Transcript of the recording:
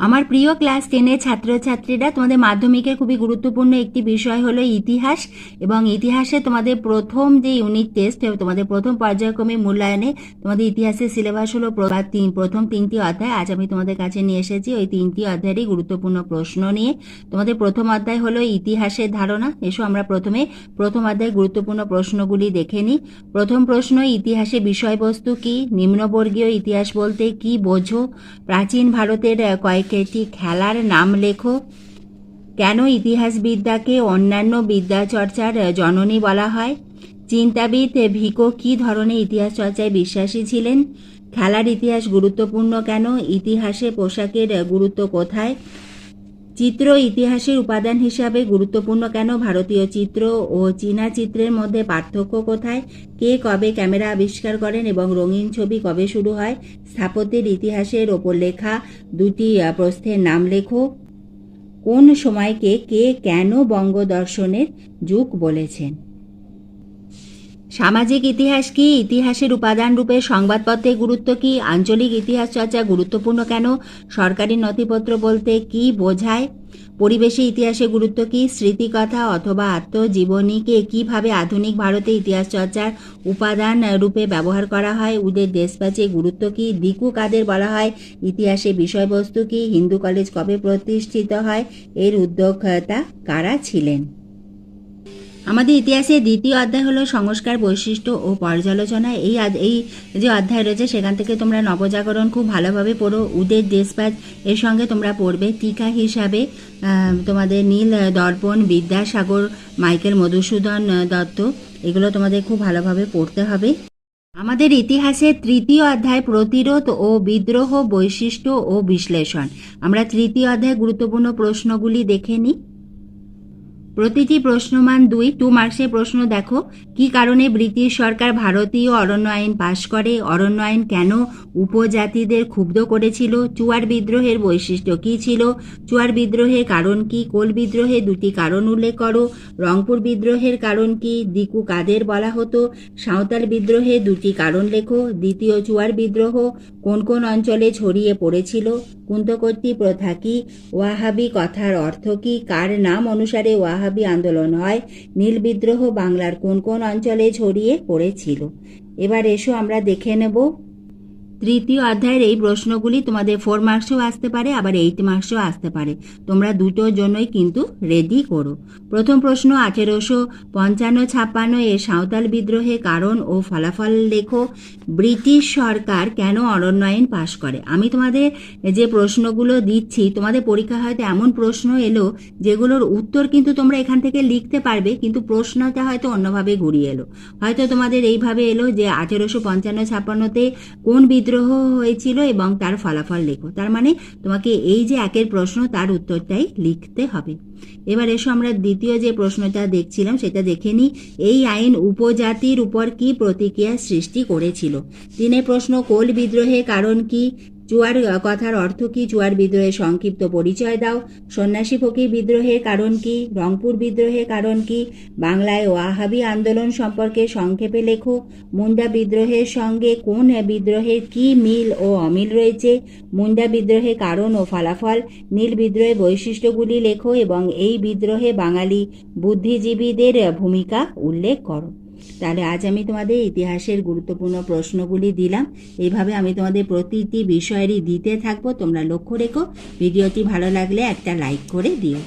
আমার প্রিয় ক্লাস 10-এর ছাত্রছাত্রীরা, তোমাদের মাধ্যমিকের খুবই গুরুত্বপূর্ণ একটি বিষয় হলো ইতিহাস। এবং ইতিহাসে তোমাদের প্রথম যে ইউনিট টেস্ট, তোমাদের প্রথম পর্যায়ক্রমিক মূল্যায়নে তোমাদের ইতিহাসের সিলেবাস হলো প্রথম 3টি অধ্যায়। আজ আমি তোমাদের কাছে নিয়ে এসেছি ওই 3টি অধ্যায়েরই গুরুত্বপূর্ণ প্রশ্ন নিয়ে। তোমাদের প্রথম অধ্যায় হলো ইতিহাসের ধারণা। এসো আমরা প্রথমে প্রথম অধ্যায় গুরুত্বপূর্ণ প্রশ্নগুলি দেখে নিই। প্রথম প্রশ্ন, ইতিহাসে বিষয়বস্তু কি? নিম্নবর্গীয় ইতিহাস বলতে কি বোঝো? প্রাচীন ভারতের কয়েকটি খেলার নাম লেখো। কেন ইতিহাসবিদ্যাকে অন্যান্য বিদ্যাচর্চার জননী বলা হয়? চিন্তাবিদ ভিকো কী ধরনের ইতিহাস চর্চায় বিশ্বাসী ছিলেন? খেলার ইতিহাস গুরুত্বপূর্ণ কেন? ইতিহাসে পোশাকের গুরুত্ব কোথায়? চিত্র ইতিহাসের উপাদান হিসাবে গুরুত্বপূর্ণ কেন? ভারতীয় চিত্র ও চীনা চিত্রের মধ্যে পার্থক্য কোথায়? কে কবে ক্যামেরা আবিষ্কার করেন এবং রঙিন ছবি কবে শুরু হয়? স্থাপত্যের ইতিহাসের ওপর লেখা দুটি প্রস্থের নাম লেখো। কোন সময়কে কে কেন বঙ্গদর্শনের যুগ বলেছেন? সামাজিক ইতিহাস কি? ইতিহাসের উপাদান রূপে সংবাদপত্রের গুরুত্ব কি? আঞ্চলিক ইতিহাস চর্চা গুরুত্বপূর্ণ কেন? সরকারি নথিপত্র বলতে কি বোঝায়? পরিবেশে ইতিহাসের গুরুত্ব কি? স্মৃতিকথা অথবা আত্মজীবনীকে কিভাবে আধুনিক ভারতে ইতিহাস চর্চার উপাদান রূপে ব্যবহার করা হয়? উদের দেশপ্যাচের গুরুত্ব কি? দিকু কাদের বলা হয়? ইতিহাসে বিষয়বস্তু কি? হিন্দু কলেজ কবে প্রতিষ্ঠিত হয়? এর উদ্যোক্তা কারা ছিলেন? আমাদের ইতিহাসের দ্বিতীয় অধ্যায় হলো সংস্কার, বৈশিষ্ট্য ও পর্যালোচনা। এই যে অধ্যায় রয়েছে সেখান থেকে তোমরা নবজাগরণ খুব ভালোভাবে পড়ো। উদের দেশপ্যাচ এর সঙ্গে তোমরা পড়বে টিকা হিসাবে তোমাদের নীল দর্পণ, বিদ্যাসাগর, মাইকেল মধুসূদন দত্ত, এগুলো তোমাদের খুব ভালোভাবে পড়তে হবে। আমাদের ইতিহাসের তৃতীয় অধ্যায় প্রতিরোধ ও বিদ্রোহ, বৈশিষ্ট্য ও বিশ্লেষণ। আমরা তৃতীয় অধ্যায়ে গুরুত্বপূর্ণ প্রশ্নগুলি দেখে নিই। প্রতিটি প্রশ্নমান 2 মার্কসের প্রশ্ন দেখো। কি কারণে ব্রিটিশ সরকার ভারতীয় অরণ্য আইন পাশ করে? অরণ্য আইন কেন উপজাতিদের ক্ষুব্ধ করেছিল? চুয়ার বিদ্রোহের বৈশিষ্ট্য কী ছিল? চুয়ার বিদ্রোহের কারণ কি? কোল বিদ্রোহের দুটি কারণ উল্লেখ করো। রংপুর বিদ্রোহের কারণ কি? দিকু কাদের বলা হতো? সাঁওতাল বিদ্রোহের দুটি কারণ লেখো। দ্বিতীয় চুয়ার বিদ্রোহ কোন কোন অঞ্চলে ছড়িয়ে পড়েছিল? কুন্তকর্তী প্রথা কি? ওয়াহাবি কথার অর্থ কি? কার নাম অনুসারে ওয়াহাবি আন্দোলন হয়? নীল বিদ্রোহ বাংলার কোন কোন অঞ্চলে ছড়িয়ে পড়েছিল? এবার এসো আমরা দেখে নেব। তৃতীয় অধ্যায়ের এই প্রশ্নগুলি তোমাদের 4 মার্কসেও আসতে পারে, আবার 8 মার্কসেও আসতে পারে। তোমরা দুটোর জন্যই কিন্তু রেডি করো। প্রথম প্রশ্ন, 1855-56 এর সাঁওতাল বিদ্রোহের কারণ ও ফলাফল লেখো। ব্রিটিশ সরকার কেন অরণ্য আইন পাশ করে? আমি তোমাদের যে প্রশ্নগুলো দিচ্ছি, তোমাদের পরীক্ষা হয়তো এমন প্রশ্ন এলো যেগুলোর উত্তর কিন্তু তোমরা এখান থেকে লিখতে পারবে, কিন্তু প্রশ্নটা হয়তো অন্যভাবে ঘুরিয়ে এলো। হয়তো তোমাদের এইভাবে এলো যে 1855-56-তে কোন বিদ্রোহ হয়েছিল এবং তার ফলাফল লেখো। তার মানে তোমাকে এই যে একের প্রশ্ন তার উত্তরটাই লিখতে হবে। এবার এসো আমরা দ্বিতীয় যে প্রশ্নটা দেখছিলাম সেটা দেখে নিই। এই আইন উপজাতির উপর কি প্রতিক্রিয়া সৃষ্টি করেছিল? 3 প্রশ্ন, কোল বিদ্রোহের কারণ কি? চুয়ার কথার অর্থ কি? চুয়ার বিদ্রোহের সংক্ষিপ্ত পরিচয় দাও। সন্ন্যাসী ফকির বিদ্রোহের কারণ কি? রংপুর বিদ্রোহের কারণ কি? বাংলায় ওয়াহাবি আন্দোলন সম্পর্কে সংক্ষেপে লেখো। মুন্ডা বিদ্রোহের সঙ্গে কোন বিদ্রোহের কি মিল ও অমিল রয়েছে? মুন্ডা বিদ্রোহের কারণ ও ফলাফল। নীল বিদ্রোহের বৈশিষ্ট্যগুলি লেখো এবং এই বিদ্রোহে বাঙালি বুদ্ধিজীবীদের ভূমিকা উল্লেখ করো। তাহলে আজ আমি তোমাদের ইতিহাসের গুরুত্বপূর্ণ প্রশ্নগুলি দিলাম। এইভাবে আমি তোমাদের প্রতিটি বিষয়েরই দিতে থাকবো। তোমরা লক্ষ্য রেখো। ভিডিওটি ভালো লাগলে একটা লাইক করে দিও।